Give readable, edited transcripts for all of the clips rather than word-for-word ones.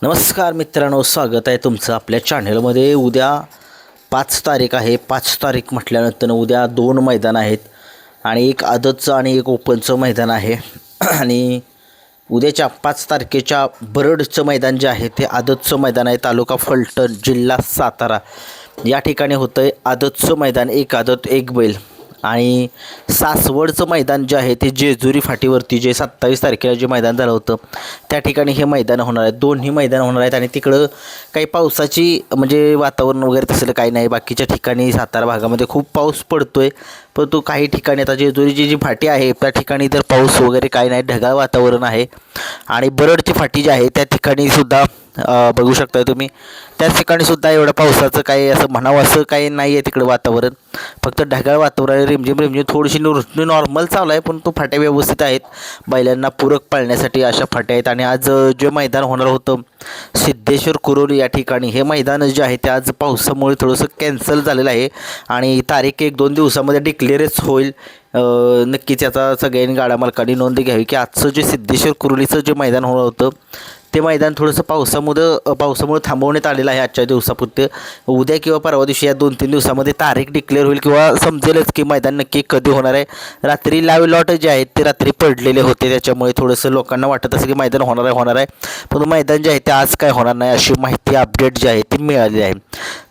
नमस्कार मित्रांनो, स्वागत आहे तुमचं आपल्या चॅनलमध्ये। उद्या 5 तारीख आहे। 5 तारीख म्हटल्यानंतर उद्या 2 मैदान आहेत आणि एक आदतचं आणि एक ओपनचं मैदान आहे। आणि उद्याच्या 5 तारखेच्या बरडचं मैदान जे आहे ते आदतचं मैदान आहे। तालुका फलटण, जिल्हा सातारा या ठिकाणी होतं आहे आदतचं मैदान। एक आदत एक बैल। आणि सासवडचं मैदान जे आहे ते जेजुरी फाटीवरती जे 27 तारखेला जे मैदान झालं होतं त्या ठिकाणी हे मैदान होणार आहे। दोन्ही मैदान होणार आहेत आणि तिकडं काही पावसाची म्हणजे वातावरण वगैरे तसलं काही नाही। बाकीच्या ठिकाणी सातारा भागामध्ये खूप पाऊस पडतोय, परंतु काही ठिकाणी आता जेजुरीची जी फाटी आहे त्या ठिकाणी तर पाऊस वगैरे काही नाही, ढगाळ वातावरण आहे। आणि बरडची फाटी जी आहे त्या ठिकाणी सुद्धा बघू शकता तुम्ही, त्या ठिकाणी सुद्धा एवढं पावसाचं काही असं म्हणावं असं काही नाही आहे तिकडं वातावरण, फक्त ढगाळ वातावरण, रिमझिम रिमझिम थोडीशी नॉर्मल चालू आहे, पण तो फाट्या व्यवस्थित आहेत बैलांना पूरक पाळण्यासाठी अशा फाट्या आहेत। आणि आज जे मैदान होणार होतं सिद्धेश्वर कुरोली या ठिकाणी, हे मैदान जे आहे ते आज पावसामुळे थोडंसं कॅन्सल झालेलं आहे आणि तारीख 1-2 दिवसामध्ये डिक्लेअरच होईल। नक्कीच याचा सगळ्यांनी गाडा मालकांनी नोंद घ्यावी की आजचं जे सिद्धेश्वर कुरोलीचं जे मैदान होणार होतं ते मैदान थोडंसं पावसामुळे थांबवण्यात आलेलं आहे आजच्या दिवसापुरते। उद्या किंवा परवा दिवशी या 2-3 दिवसामध्ये तारीख डिक्लेअर होईल किंवा समजेलच की मैदान नक्की कधी होणार आहे। रात्री लाईव्ह लॉट जे आहेत ते रात्री पडलेले होते, त्याच्यामुळे थोडंसं लोकांना वाटत असं की मैदान होणार आहे, पण मैदान जे आहे ते आज काय होणार नाही अशी माहिती अपडेट जी आहे ती मिळाली आहे।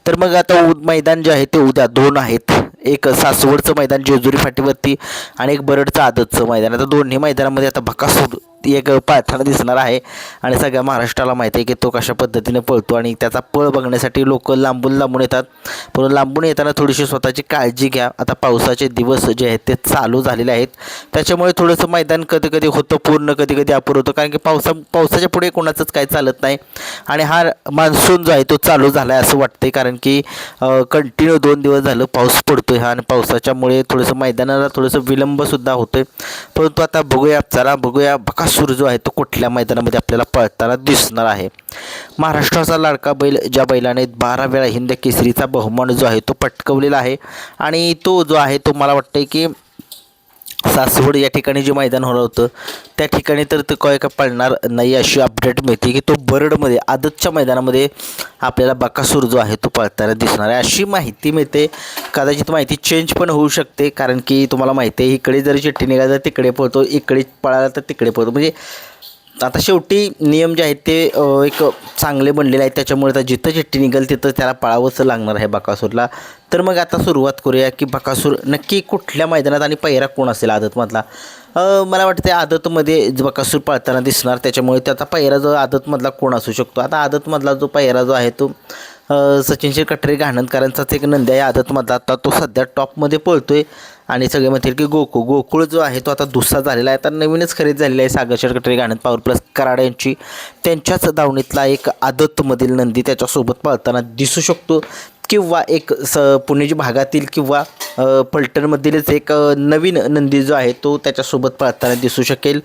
तर मग आता मैदान जे आहे ते उद्या 2 आहेत, एक सासवडचं मैदान जेजुरी फाटीवरती आणि एक बरडचं आदतचं मैदान। आता दोन्ही मैदानामध्ये आता बकासूर एक पाळताना दिसणार आहे आणि सगळ्या महाराष्ट्राला माहिती आहे की तो कशा पद्धतीने पळतो आणि त्याचा पळ बघण्यासाठी लोक लांबून येतात, पण लांबून येताना थोडीशी स्वतःची काळजी घ्या। आता पावसाचे दिवस जे आहेत ते चालू झालेले आहेत, त्याच्यामुळे थोडंसं मैदान कधी कधी होतं पूर्ण, कधी कधी अपुरं होतं, कारण की पावसाच्या पुढे कोणाचंच काही चालत नाही। आणि हा मान्सून जो आहे तो चालू झाला आहे असं वाटते, कारण की कंटिन्यू 2 दिवस झालं पाऊस पडतोय हा, आणि पावसाच्यामुळे थोडंसं मैदानाला थोडंसं विलंबसुद्धा होतोय। परंतु आता बघूया बकासूर जो आहे तो कुठल्या मैदानामध्ये आपल्याला पळताना दिसणार आहे। महाराष्ट्राचा लाडका बैल, ज्या बैलाने 12 वेळा हिंद केसरीचा बहुमान जो आहे तो पटकवलेला आहे, आणि तो जो आहे तो मला वाटतं की सासवड या ठिकाणी जे मैदान होणार होतं त्या ठिकाणी तर ते काय पळणार नाही अशी अपडेट मिळते की तो बरडमध्ये आदतच्या मैदानामध्ये आपल्याला बकासूर जो आहे तो पळताना दिसणार आहे अशी माहिती मिळते। कदाचित माहिती चेंज पण होऊ शकते, कारण की तुम्हाला माहिती आहे इकडे जरी चिठ्ठी निघाली तर तिकडे पळतो, इकडे पळाला तर तिकडे पळतो, म्हणजे आता शेवटी नियम जे आहेत ते एक चांगले बनलेले आहेत, त्याच्यामुळे आता जिथं चिठ्ठी निघेल तिथं त्याला पळावंच लागणार आहे बकासूरला। तर मग आता सुरुवात करूया की बकासूर नक्की कुठल्या मैदानात आणि पहिरा कोण असेल आदतमधला। मला वाटतं आदतमध्ये बकासूर पळताना दिसणार, त्याच्यामुळे त्याचा पहिरा जो आदतमधला कोण असू शकतो। आता आदतमधला जो पहिरा जो आहे तो सचिन कटरे घाणंदकरांचाच एक नंदी आहे आदतमधला, आता तो सध्या टॉपमध्ये पळतोय आणि सगळे म्हणतील की गोकुळ जो आहे तो आता दुसरा झालेला आहे, आता नवीनच खरेदी झालेला आहे सागरशेठ कटरे घाणंद पॉवर प्लस कराड यांची, त्यांच्याच दावणीतला एक आदतमधील नंदी त्याच्यासोबत पळताना दिसू शकतो, किंवा एक पुणे भागातील किंवा फलटणमधीलच एक नवीन नंदी जो आहे तो त्याच्यासोबत पळताना दिसू शकेल।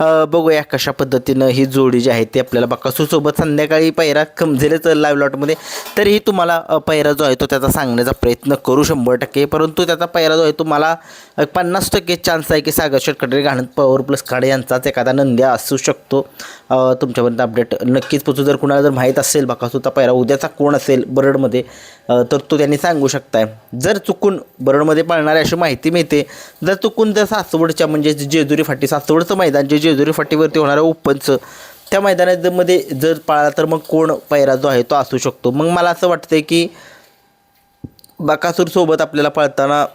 बघूया कशा पद्धतीनं ही जोडी जी आहे ती आपल्याला बकासूरसोबत संध्याकाळी पहिरा समजेलच लाईव्ह लॉटमध्ये, तरीही तुम्हाला पहिरा जो आहे तो त्याचा सांगण्याचा प्रयत्न करू 100%, परंतु त्याचा पहिरा जो आहे तो मला 50% चान्स आहे की सागरशेठ कटरे घाणंद पॉवर प्लस खाडे यांचाच एखादा नंद्या असू शकतो। तुमच्यापर्यंत अपडेट नक्कीच पोचू। जर कुणाला जर माहीत असेल बकासूरचा पहिरा उद्याचा कोण असेल बरडमध्ये तर तो त्यांनी सांगू शकताय। जर चुकून बरडमध्ये पळणारी अशी माहिती मिळते, जर चुकून जर सासवडच्या म्हणजे जेजुरी फाटी सासवडचं मैदान जे जेजुरी फाटीवरती होणारं ओपनचं त्या मैदानामध्ये जर पळाला तर मग कोण पहिरा जो आहे तो असू शकतो। मग मला असं वाटतंय की बकासूरसोबत आपल्याला पळताना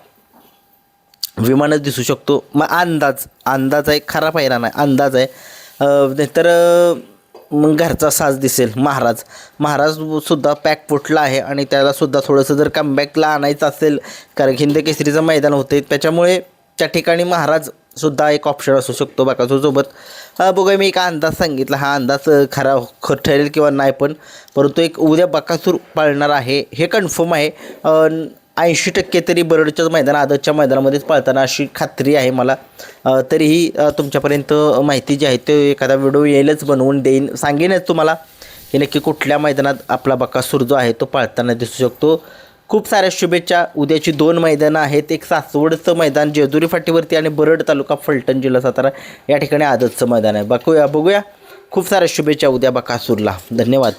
विमानच दिसू शकतो। मग अंदाज आहे, खरा पहिरा नाही अंदाज आहे, नाहीतर मग घरचा साज दिसेल। महाराजसुद्धा पॅक फुटला आहे आणि त्यालासुद्धा थोडंसं जर कमबॅकला आणायचं असेल, कारण हिंद केसरीचं मैदान होते त्याच्यामुळे त्या ठिकाणी महाराजसुद्धा एक ऑप्शन असू शकतो बकासूरसोबत। बघूया मी एक अंदाज सांगितला, हा अंदाज खरा ठरेल किंवा नाही, परंतु एक उद्या बकासूर पाळणार आहे हे कन्फर्म आहे। 80% तरी बरडच्याच मैदान आदतच्या मैदानामध्येच पळताना अशी खात्री आहे मला। तरीही तुमच्यापर्यंत माहिती जी आहे ते एखादा व्हिडिओ येईलच, बनवून देईन, सांगेनच तुम्हाला की नक्की कुठल्या मैदानात आपला बकासूर जो आहे तो पळताना दिसू शकतो। खूप साऱ्या शुभेच्छा। उद्याची 2 मैदानं आहेत, एक सासवडचं मैदान जेजुरी फाटीवरती आणि बरड तालुका फलटण जिल्हा सातारा या ठिकाणी आदतचं मैदान आहे। बघूया खूप साऱ्या शुभेच्छा उद्या बकासूरला. धन्यवाद.